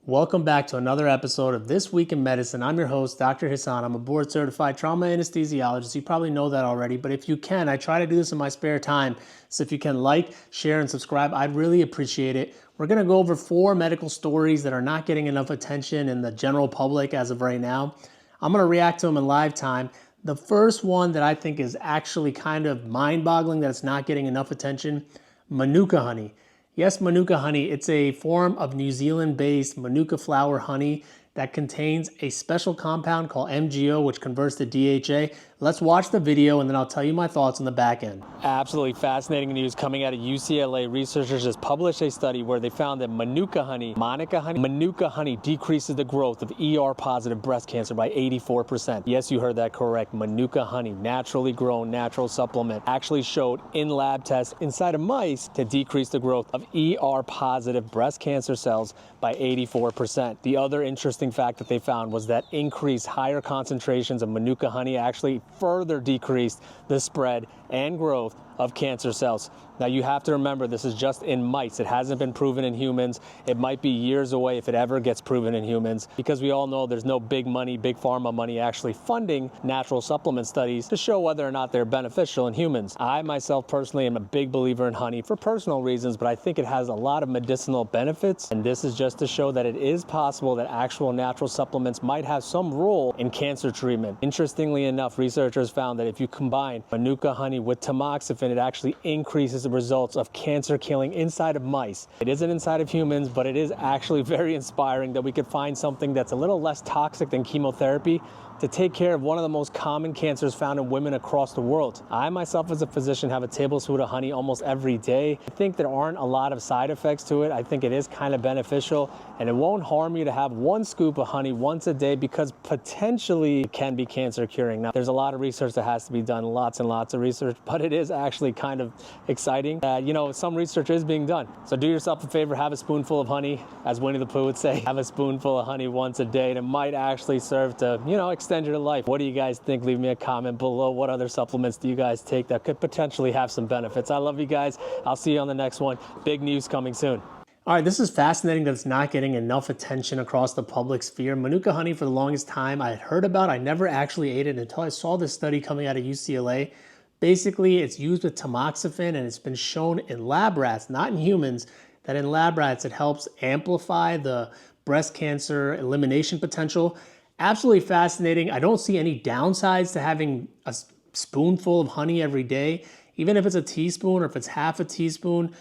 Welcome back to another episode of This Week in Medicine. I'm your host, Dr. Hassan. I'm a board certified trauma anesthesiologist. You probably know that already, but if you can, I try to do this in my spare time. So if you can like, share, and subscribe, I'd really appreciate it. We're going to go over 4 medical stories that are not getting enough attention in the general public as of right now. I'm going to react to them in live time. The first one that I think is actually kind of mind-boggling that it's not getting enough attention, Manuka honey. Yes, Manuka honey, it's a form of New Zealand-based Manuka flower honey that contains a special compound called MgO, which converts to DHA. Let's watch the video and then I'll tell you my thoughts on the back end. Absolutely fascinating news coming out of UCLA. Researchers just published a study where they found that Manuka honey decreases the growth of ER-positive breast cancer by 84%. Yes, you heard that correct. Manuka honey, naturally grown, natural supplement, actually showed in lab tests inside of mice to decrease the growth of ER-positive breast cancer cells by 84%. The other interesting fact that they found was that increased higher concentrations of Manuka honey actually further decreased the spread and growth of cancer cells. Now you have to remember this is just in mice. It hasn't been proven in humans. It might be years away if it ever gets proven in humans, because we all know there's no big pharma money actually funding natural supplement studies to show whether or not they're beneficial in humans. I myself personally am a big believer in honey for personal reasons, but I think it has a lot of medicinal benefits, and this is just to show that it is possible that actual natural supplements might have some role in cancer treatment. Interestingly enough, researchers found that if you combine Manuka honey with tamoxifen, it actually increases the results of cancer killing inside of mice. It isn't inside of humans, but it is actually very inspiring that we could find something that's a little less toxic than chemotherapy to take care of one of the most common cancers found in women across the world. I myself as a physician have a tablespoon of honey almost every day. I think there aren't a lot of side effects to it. I think it is kind of beneficial, and it won't harm you to have 1 scoop of honey once a day because potentially it can be cancer curing. Now, there's a lot of research that has to be done, lots and lots of research, but it is actually kind of exciting that, some research is being done. So do yourself a favor, have a spoonful of honey, as Winnie the Pooh would say, have a spoonful of honey once a day, and it might actually serve to, extend your life. What do you guys think? Leave me a comment below. What other supplements do you guys take that could potentially have some benefits? I love you guys. I'll see you on the next one. Big news coming soon. All right, this is fascinating that it's not getting enough attention across the public sphere. Manuka honey, for the longest time, I had heard about. I never actually ate it until I saw this study coming out of UCLA. Basically, it's used with tamoxifen, and it's been shown in lab rats, not in humans, that in lab rats it helps amplify the breast cancer elimination potential. Absolutely fascinating. I don't see any downsides to having a spoonful of honey every day, even if it's a teaspoon or if it's half a teaspoon.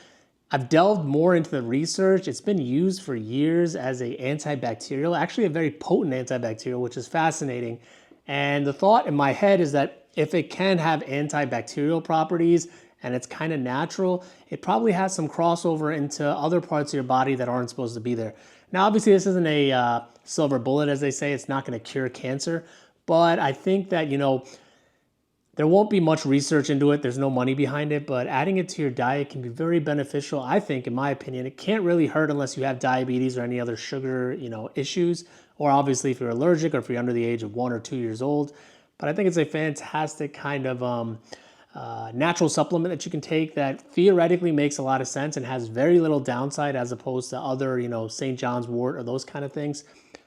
I've delved more into the research. It's been used for years as an antibacterial, actually a very potent antibacterial, which is fascinating. And the thought in my head is that if it can have antibacterial properties and it's kind of natural, it probably has some crossover into other parts of your body that aren't supposed to be there. Now, obviously, this isn't a silver bullet, as they say. It's not going to cure cancer. But I think that, there won't be much research into it. There's no money behind it. But adding it to your diet can be very beneficial, I think, in my opinion. It can't really hurt unless you have diabetes or any other sugar, issues. Or obviously, if you're allergic or if you're under the age of 1 or 2 years old. But I think it's a fantastic kind of natural supplement that you can take that theoretically makes a lot of sense and has very little downside as opposed to other, St. John's wort or those kind of things.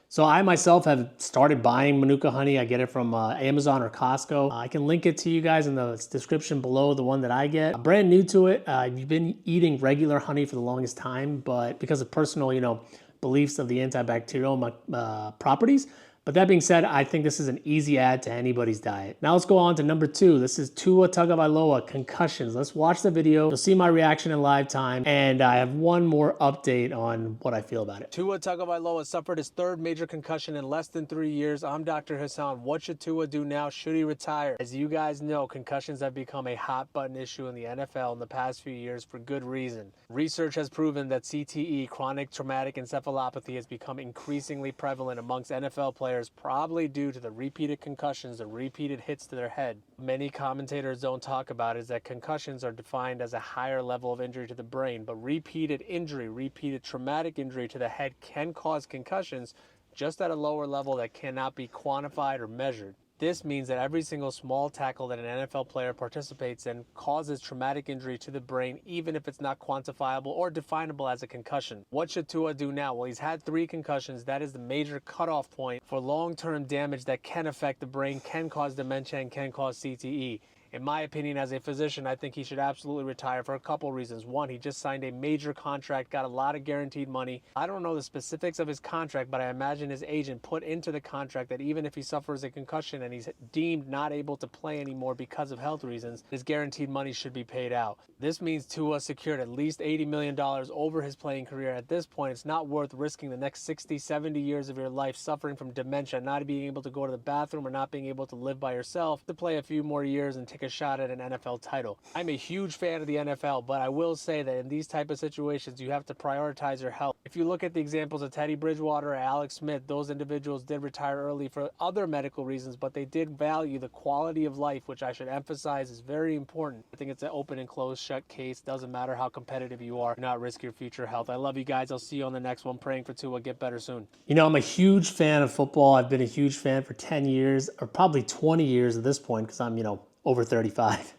So I myself have started buying Manuka honey. I get it from Amazon or Costco. I can link it to you guys in the description below, the one that I get. I'm brand new to it. I've been eating regular honey for the longest time, but because of personal, beliefs of the antibacterial properties. But that being said, I think this is an easy add to anybody's diet. Now let's go on to number 2. This is Tua Tagovailoa, concussions. Let's watch the video. You'll see my reaction in live time. And I have one more update on what I feel about it. Tua Tagovailoa suffered his 3rd major concussion in less than 3 years. I'm Dr. Hassan. What should Tua do now? Should he retire? As you guys know, concussions have become a hot button issue in the NFL in the past few years for good reason. Research has proven that CTE, chronic traumatic encephalopathy, has become increasingly prevalent amongst NFL players, probably due to the repeated concussions, the repeated hits to their head. Many commentators don't talk about is that concussions are defined as a higher level of injury to the brain, but repeated injury, repeated traumatic injury to the head can cause concussions just at a lower level that cannot be quantified or measured. This means that every single small tackle that an NFL player participates in causes traumatic injury to the brain, even if it's not quantifiable or definable as a concussion. What should Tua do now? Well, he's had 3 concussions. That is the major cutoff point for long-term damage that can affect the brain, can cause dementia, and can cause CTE. In my opinion, as a physician, I think he should absolutely retire for a couple reasons. One, he just signed a major contract, got a lot of guaranteed money. I don't know the specifics of his contract, but I imagine his agent put into the contract that even if he suffers a concussion and he's deemed not able to play anymore because of health reasons, his guaranteed money should be paid out. This means Tua secured at least $80 million over his playing career. At this point, it's not worth risking the next 60, 70 years of your life suffering from dementia, not being able to go to the bathroom or not being able to live by yourself to play a few more years and take a shot at an NFL title. I'm a huge fan of the NFL, but I will say that in these type of situations, you have to prioritize your health. If you look at the examples of Teddy Bridgewater or Alex Smith, those individuals did retire early for other medical reasons, but they did value the quality of life, which I should emphasize is very important. I think it's an open and closed shut case. Doesn't matter how competitive you are, do not risk your future health. I love you guys. I'll see you on the next one. Praying for Tua. Get better soon. You know, I'm a huge fan of football. I've been a huge fan for 10 years, or probably 20 years at this point, because I'm, over 35.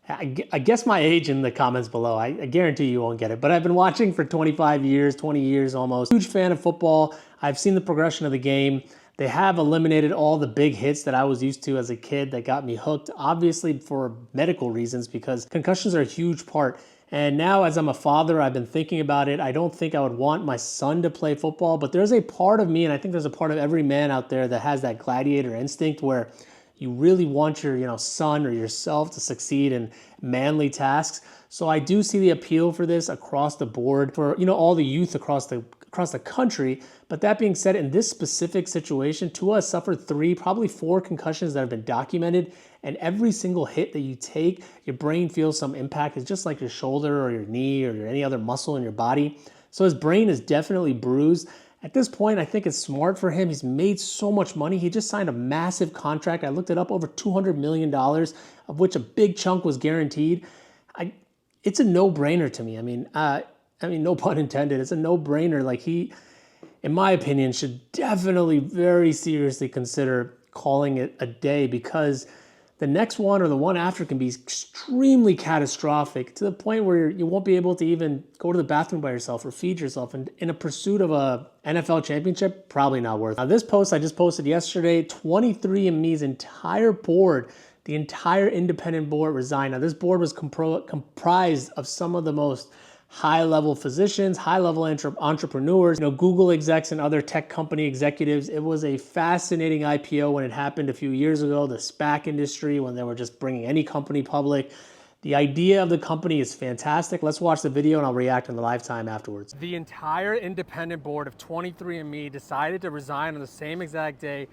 I guess my age in the comments below. I guarantee you won't get it. But I've been watching for 25 years, 20 years almost. Huge fan of football. I've seen the progression of the game. They have eliminated all the big hits that I was used to as a kid that got me hooked, obviously for medical reasons, because concussions are a huge part. And now as I'm a father, I've been thinking about it. I don't think I would want my son to play football, but there's a part of me, and I think there's a part of every man out there that has that gladiator instinct where you really want your, son or yourself to succeed in manly tasks. So I do see the appeal for this across the board for, all the youth across the country. But that being said, in this specific situation, Tua has suffered 3, probably 4 concussions that have been documented. And every single hit that you take, your brain feels some impact. It's just like your shoulder or your knee or any other muscle in your body. So his brain is definitely bruised. At this point, I think it's smart for him. He's made so much money. He just signed a massive contract. I looked it up, over $200 million, of which a big chunk was guaranteed. It's a no-brainer to me. I mean, no pun intended. It's a no-brainer. Like he, in my opinion, should definitely very seriously consider calling it a day, because the next one or the one after can be extremely catastrophic to the point where you won't be able to even go to the bathroom by yourself or feed yourself. And in a pursuit of a NFL championship, probably not worth it. Now, this post I just posted yesterday, 23andMe's entire board, the entire independent board resigned. Now, this board was comprised of some of the most high-level physicians, high-level entrepreneurs, Google execs and other tech company executives. It was a fascinating IPO when it happened a few years ago, the SPAC industry, when they were just bringing any company public. The idea of the company is fantastic. Let's watch the video and I'll react in the live time afterwards. The entire independent board of 23andMe decided to resign on the same exact day.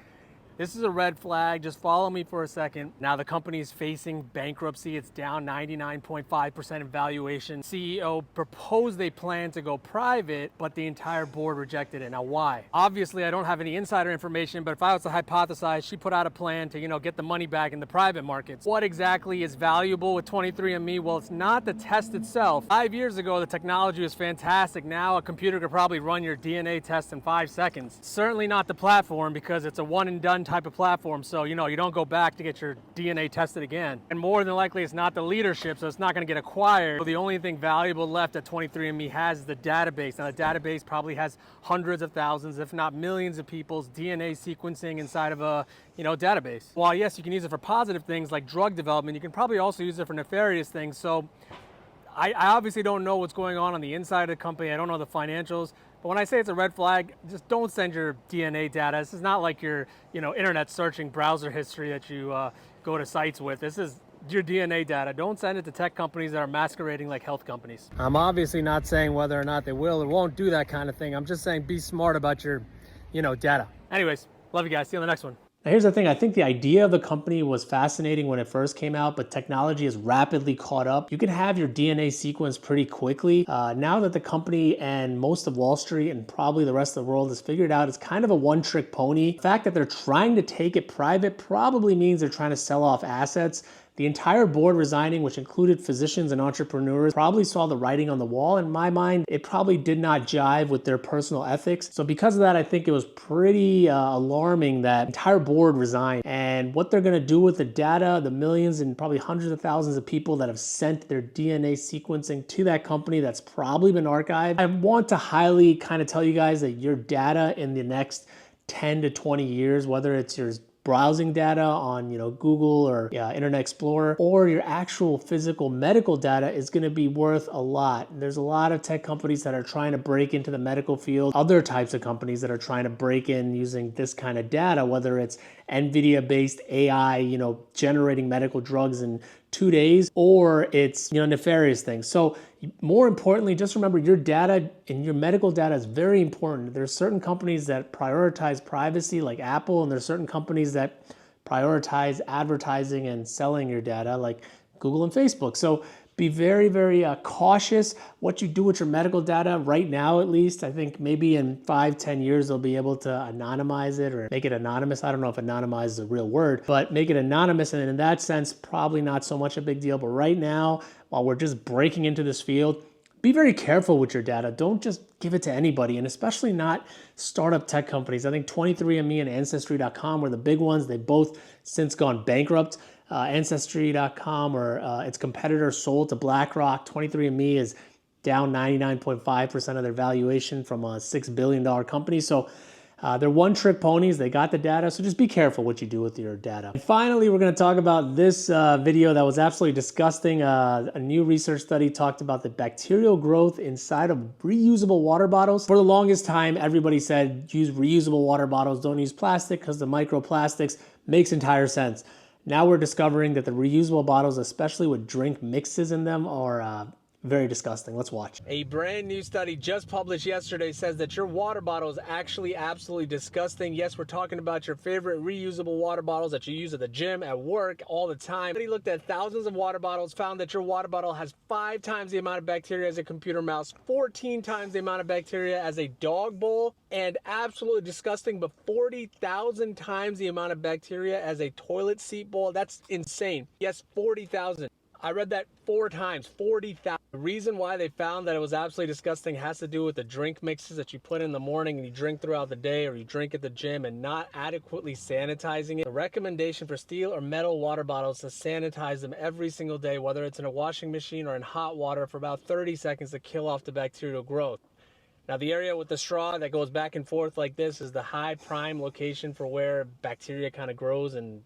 This is a red flag. Just follow me for a second. Now the company is facing bankruptcy. It's down 99.5% in valuation. CEO proposed they plan to go private, but the entire board rejected it. Now why? Obviously, I don't have any insider information, but if I was to hypothesize, she put out a plan to, get the money back in the private markets. What exactly is valuable with 23andMe? Well, it's not the test itself. 5 years ago, the technology was fantastic. Now a computer could probably run your DNA test in 5 seconds. Certainly not the platform, because it's a one and done type of platform, so you don't go back to get your DNA tested again. And more than likely it's not the leadership, so it's not going to get acquired. So the only thing valuable left that 23andMe has is the database. Now the database probably has hundreds of thousands, if not millions of people's DNA sequencing inside of a database. While yes, you can use it for positive things like drug development, you can probably also use it for nefarious things. So I obviously don't know what's going on the inside of the company. I don't know the financials. But when I say it's a red flag, just don't send your DNA data. This is not like your, internet searching browser history that you go to sites with. This is your DNA data. Don't send it to tech companies that are masquerading like health companies. I'm obviously not saying whether or not they will or won't do that kind of thing. I'm just saying be smart about your, data. Anyways, love you guys. See you on the next one. Now, here's the thing. I think the idea of the company was fascinating when it first came out, but technology has rapidly caught up. You can have your DNA sequence pretty quickly. Now that the company and most of Wall Street and probably the rest of the world has figured out it's kind of a one-trick pony. The fact that they're trying to take it private probably means they're trying to sell off assets The entire board resigning, which included physicians and entrepreneurs, probably saw the writing on the wall. In my mind, it probably did not jive with their personal ethics. So because of that, I think it was pretty alarming that the entire board resigned. And what they're gonna do with the data, the millions and probably hundreds of thousands of people that have sent their DNA sequencing to that company that's probably been archived. I want to highly kind of tell you guys that your data in the next 10 to 20 years, whether it's your browsing data on Google or Internet Explorer, or your actual physical medical data is going to be worth a lot. There's a lot of tech companies that are trying to break into the medical field, other types of companies that are trying to break in using this kind of data, whether it's NVIDIA-based AI, generating medical drugs in 2 days, or it's nefarious things. So more importantly, just remember your data and your medical data is very important. There's certain companies that prioritize privacy like Apple, and there's certain companies that prioritize advertising and selling your data like Google and Facebook. So be very, very cautious what you do with your medical data right now, at least. I think maybe in 5-10 years, they'll be able to anonymize it or make it anonymous. I don't know if anonymize is a real word, but make it anonymous. And in that sense, probably not so much a big deal. But right now, while we're just breaking into this field, be very careful with your data. Don't just give it to anybody, and especially not startup tech companies. I think 23andMe and Ancestry.com were the big ones. They've both since gone bankrupt. Ancestry.com or its competitor sold to BlackRock. 23andMe is down 99.5% of their valuation from a $6 billion company. So they're one-trick ponies. They got the data, so just be careful what you do with your data. And finally, we're going to talk about this video that was absolutely disgusting. A new research study talked about the bacterial growth inside of reusable water bottles. For the longest time, everybody said use reusable water bottles, don't use plastic because the microplastics makes entire sense. Now we're discovering that the reusable bottles, especially with drink mixes in them, are very disgusting. Let's watch. A brand new study just published yesterday says that your water bottle is actually absolutely disgusting. Yes, we're talking about your favorite reusable water bottles that you use at the gym, at work, all the time. Study looked at thousands of water bottles, found that your water bottle has 5 times the amount of bacteria as a computer mouse, 14 times the amount of bacteria as a dog bowl, and absolutely disgusting, but 40,000 times the amount of bacteria as a toilet seat bowl. That's insane. Yes, 40,000. I read that 4 times, 40,000. The reason why they found that it was absolutely disgusting has to do with the drink mixes that you put in the morning and you drink throughout the day, or you drink at the gym, and not adequately sanitizing it. The recommendation for steel or metal water bottles is to sanitize them every single day, whether it's in a washing machine or in hot water, for about 30 seconds to kill off the bacterial growth. Now, the area with the straw that goes back and forth like this is the high prime location for where bacteria kind of grows and,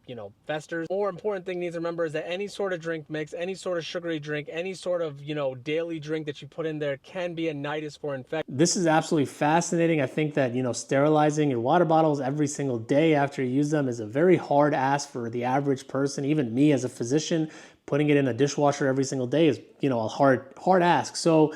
festers. More important thing you need to remember is that any sort of drink mix, any sort of sugary drink, any sort of, daily drink that you put in there can be a nidus for infection. This is absolutely fascinating. I think that, sterilizing your water bottles every single day after you use them is a very hard ask for the average person. Even me as a physician, putting it in a dishwasher every single day is, a hard ask. So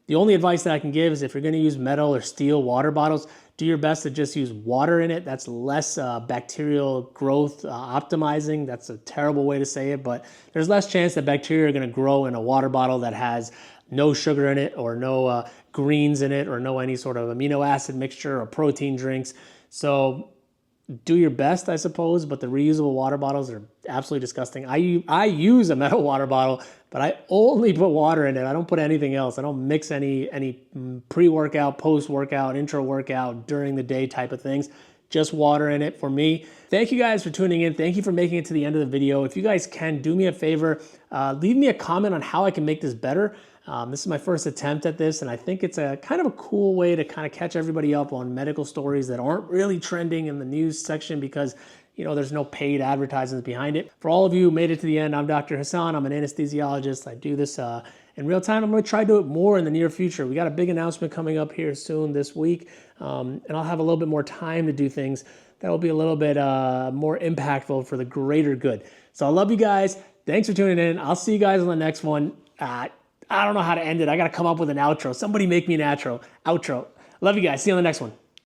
the only advice that I can give is if you're going to use metal or steel water bottles, do your best to just use water in it. That's less bacterial growth optimizing. That's a terrible way to say it, but there's less chance that bacteria are going to grow in a water bottle that has no sugar in it, or no greens in it, or no any sort of amino acid mixture or protein drinks. So do your best, I suppose, but the reusable water bottles are absolutely disgusting. I use a metal water bottle, but I only put water in it. I don't put anything else. I don't mix any pre-workout, post-workout, intra-workout, during the day type of things. Just water in it for me. Thank you guys for tuning in. Thank you for making it to the end of the video. If you guys can, do me a favor, leave me a comment on how I can make this better. This is my first attempt at this, and I think it's a kind of a cool way to kind of catch everybody up on medical stories that aren't really trending in the news section because, there's no paid advertisements behind it. For all of you who made it to the end, I'm Dr. Hassan. I'm an anesthesiologist. I do this in real time. I'm going to try to do it more in the near future. We got a big announcement coming up here soon this week, and I'll have a little bit more time to do things that will be a little bit more impactful for the greater good. So I love you guys. Thanks for tuning in. I'll see you guys on the next one. I don't know how to end it. I got to come up with an outro. Somebody make me an outro. Love you guys. See you on the next one.